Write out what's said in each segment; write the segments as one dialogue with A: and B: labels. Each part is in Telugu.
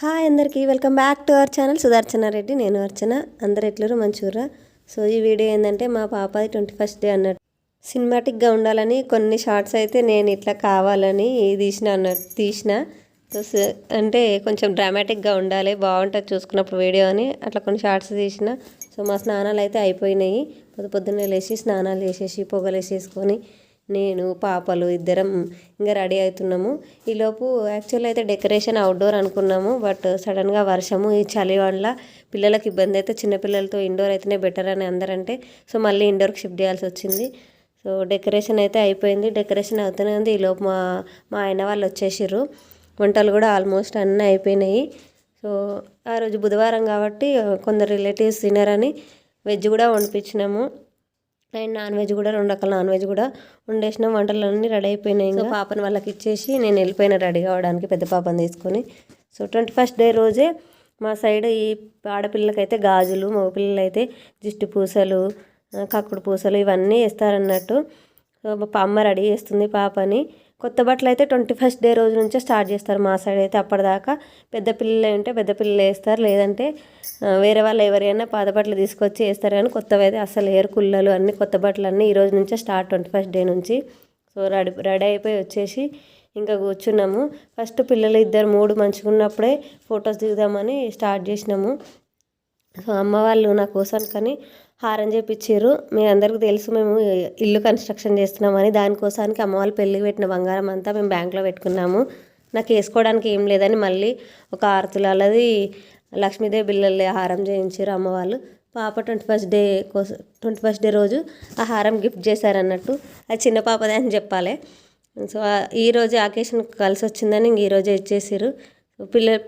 A: హాయ్ అందరికీ welcome back to our channel Sudarshana Reddy. నేను అర్చన. అందరు ఎట్లరు మంచిగా. సో ఈ వీడియో ఏంటంటే మా పాపది 21st డే అన్నట్టు సినిమాటిక్గా ఉండాలని కొన్ని షార్ట్స్ అయితే నేను ఇట్లా కావాలని తీసిన అంటే కొంచెం డ్రామాటిక్గా ఉండాలి, బాగుంటుంది చూసుకున్నప్పుడు వీడియో అని అట్లా కొన్ని షార్ట్స్ తీసిన. సో మా స్నానాలు అయితే అయిపోయినాయి. పొద్దున్నే లేచి స్నానాలు చేసేసి పొగలు వేసేసుకొని నేను పాపలు ఇద్దరం ఇంకా రెడీ అవుతున్నాము. ఈలోపు యాక్చువల్ అయితే డెకరేషన్ అవుట్డోర్ అనుకున్నాము, బట్ సడన్గా వర్షము ఈ చలి వల్ల పిల్లలకి ఇబ్బంది అయితే చిన్నపిల్లలతో ఇండోర్ అయితేనే బెటర్ అని అందరంటే సో మళ్ళీ ఇండోర్కి షిఫ్ట్ చేయాల్సి వచ్చింది. సో డెకరేషన్ అయితే అయిపోయింది. డెకరేషన్ అవుతూనే ఉంది. ఈలోపు మా ఆయన వాళ్ళు వచ్చేసారు. వంటలు కూడా ఆల్మోస్ట్ అన్నీ అయిపోయినాయి. సో ఆ రోజు బుధవారం కాబట్టి కొందరు రిలేటివ్స్ తినరని వెజ్ కూడా వండిపించినాము. అండ్ నాన్ వెజ్ కూడా 2 రకాల నాన్ వెజ్ కూడా వండేసినాం. వంటలన్నీ రెడీ అయిపోయినాయి. ఇంకా పాపని వాళ్ళకి ఇచ్చేసి నేను వెళ్ళిపోయిన రెడీ కావడానికి పెద్ద పాపని తీసుకొని. సో 21st డే రోజే మా సైడ్ ఈ ఆడపిల్లలకైతే గాజులు, మగపిల్లలు అయితే జిష్టి పూసలు, కక్కుడు పూసలు ఇవన్నీ వేస్తారన్నట్టు. సో మా అమ్మ రెడీ చేస్తుంది పాపని. కొత్త బట్టలు అయితే 21st డే రోజు నుంచే స్టార్ట్ చేస్తారు మా సైడ్ అయితే. అప్పటిదాకా పెద్ద పిల్లలు ఉంటే పెద్ద పిల్లలు వేస్తారు, లేదంటే వేరే వాళ్ళు ఎవరైనా పాత బట్టలు తీసుకొచ్చి వేస్తారు. కానీ కొత్తవి అయితే అసలు ఏరు కుల్లలు అన్నీ కొత్త బట్టలు అన్నీ ఈ రోజు నుంచే స్టార్ట్ 21st డే నుంచి. సో రెడీ అయిపోయి వచ్చేసి ఇంకా కూర్చున్నాము. ఫస్ట్ పిల్లలు 2-3 మంచిగా ఉన్నప్పుడే ఫొటోస్ దిగుదామని స్టార్ట్ చేసినాము. సో అమ్మ వాళ్ళు నా కోసం కానీ హారం చేపించారు. మీ అందరికీ తెలుసు మేము ఇల్లు కన్స్ట్రక్షన్ చేస్తున్నామని. దానికోసానికి అమ్మ వాళ్ళు పెళ్ళికి పెట్టిన బంగారం అంతా మేము బ్యాంక్లో పెట్టుకున్నాము. నాకు వేసుకోవడానికి ఏం లేదని మళ్ళీ ఒక 6 తులాలది లక్ష్మీదేవి బిళ్ళలు హారం చేయించారు అమ్మ వాళ్ళు. పాప 21st డే కోసం 21st డే రోజు ఆ హారం గిఫ్ట్ చేశారన్నట్టు. అది చిన్న పాపదే అని చెప్పాలి. సో ఈరోజు అకేషన్ కలిసి వచ్చిందని ఇంక ఈరోజే ఇచ్చేసారు.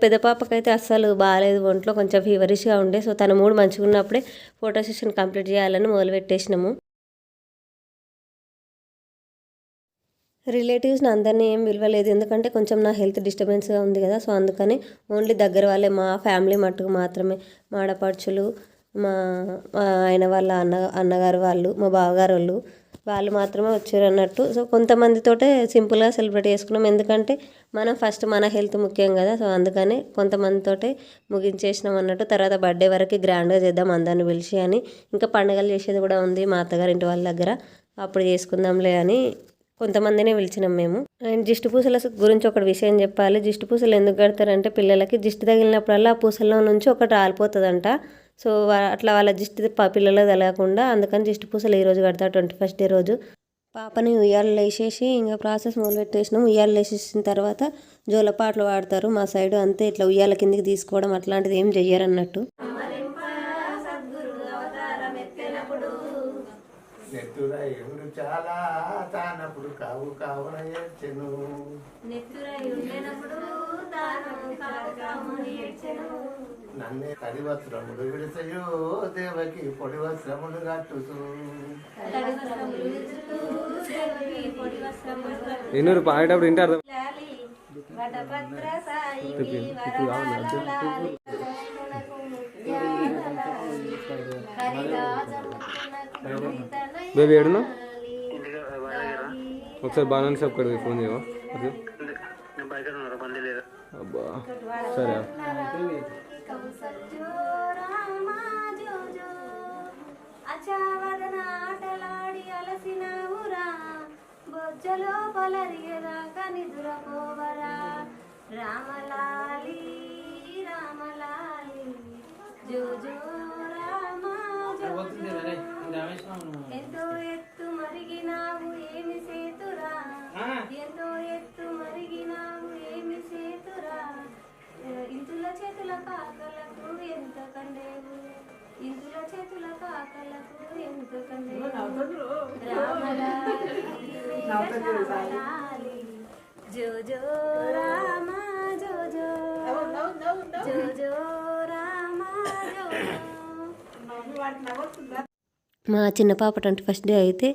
A: పెద్ద పాపకైతే అస్సలు బాగాలేదు, ఒంట్లో కొంచెం ఫీవరిష్గా ఉండే. సో తన మూడు మంచిగా ఉన్నప్పుడే ఫోటో సెషన్ కంప్లీట్ చేయాలని మొదలుపెట్టేసినాము. రిలేటివ్స్ని అందరినీ ఏం విలువలేదు, ఎందుకంటే కొంచెం నా హెల్త్ డిస్టర్బెన్స్గా ఉంది కదా. సో అందుకని ఓన్లీ దగ్గర వాళ్ళే, మా ఫ్యామిలీ మట్టుకు మాత్రమే, మా ఆడపడుచులు, మా ఆయన వాళ్ళ అన్నగారు వాళ్ళు, మా బావగారు వాళ్ళు మాత్రమే వచ్చారు అన్నట్టు. సో కొంతమందితోటే సింపుల్గా సెలబ్రేట్ చేసుకున్నాం, ఎందుకంటే మనం ఫస్ట్ మన హెల్త్ ముఖ్యం కదా. సో అందుకని కొంతమందితోటే ముగించేసినాం అన్నట్టు. తర్వాత బర్త్డే వరకు గ్రాండ్గా చేద్దాం అందరిని పిలిచి అని. ఇంకా పండుగలు చేసేది కూడా ఉంది మా అత్తగారింటి వాళ్ళ దగ్గర, అప్పుడు చేసుకుందాంలే అని కొంతమందినే పిలిచినాం మేము. అండ్ జిష్టి పూసల గురించి ఒక విషయం చెప్పాలి. జిష్టి పూసలు ఎందుకు కడతారంటే పిల్లలకి జిష్టి తగిలినప్పుడల్లా ఆ పూసల్లో నుంచి ఒకటి రాలిపోతుందంట. సో అట్లా వాళ్ళ జిష్టి పిల్లలకు తగలకుండా అందుకని జిష్టి పూసలు ఈరోజు కడతారు 21st డే రోజు. పాపని ఉయ్యాలు వేసేసి ఇంకా ప్రాసెస్ మొదలుపెట్టేసినాం. ఉయ్యాలు వేసేసిన తర్వాత జోలపాటలు వాడతారు మా సైడ్. అంతే, ఇట్లా ఉయ్యాల కిందికి తీసుకోవడం అట్లాంటిది ఏం చెయ్యరు అన్నట్టు.
B: చాలా తానప్పుడు కావు కావున ఏడ్చెను, నన్నే తడి వస్త్రములు విడిచయో దేవకి పొడి వస్త్రములు కట్టుతూ.
C: ఎన్నూరు పాడేటప్పుడు ఇంటి అర్థం బేబీ ఏడున్నా ఒకసారి బాగా చెప్పండి, ఫోన్ చేయవా? అబ్బా సరే.
A: బొజ్జలో పలరిగేదాకా నిదురపోవరా రామలాలి రామలాలి జోజో రామా ఎంతో ఎత్తు మరిగినావు ఏమి సేతురా, ఎంతో ఎత్తు మరిగినావు ఏమి సేతురా, ఇంతుల చేతుల కాకలకు ఎంత కండేవు, ఇంతుల చేతుల కాకలకు ఎంత కండేవు, రామలాలి జోజో రామా జోజో జోజో రామా జోజో. మా చిన్న పాప 21st డే అయితే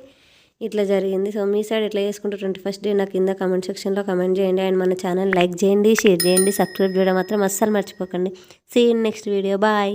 A: ఇట్లా జరిగింది. సో మీ సైడ్ ఎట్లా చేసుకుంటే 21st డే నాకు కింద కామెంట్ సెక్షన్లో కామెంట్ చేయండి. అండ్ మన ఛానల్ లైక్ చేయండి, షేర్ చేయండి, సబ్స్క్రైబ్ చేయడం మాత్రం అస్సలు మర్చిపోకండి. See in next video. Bye.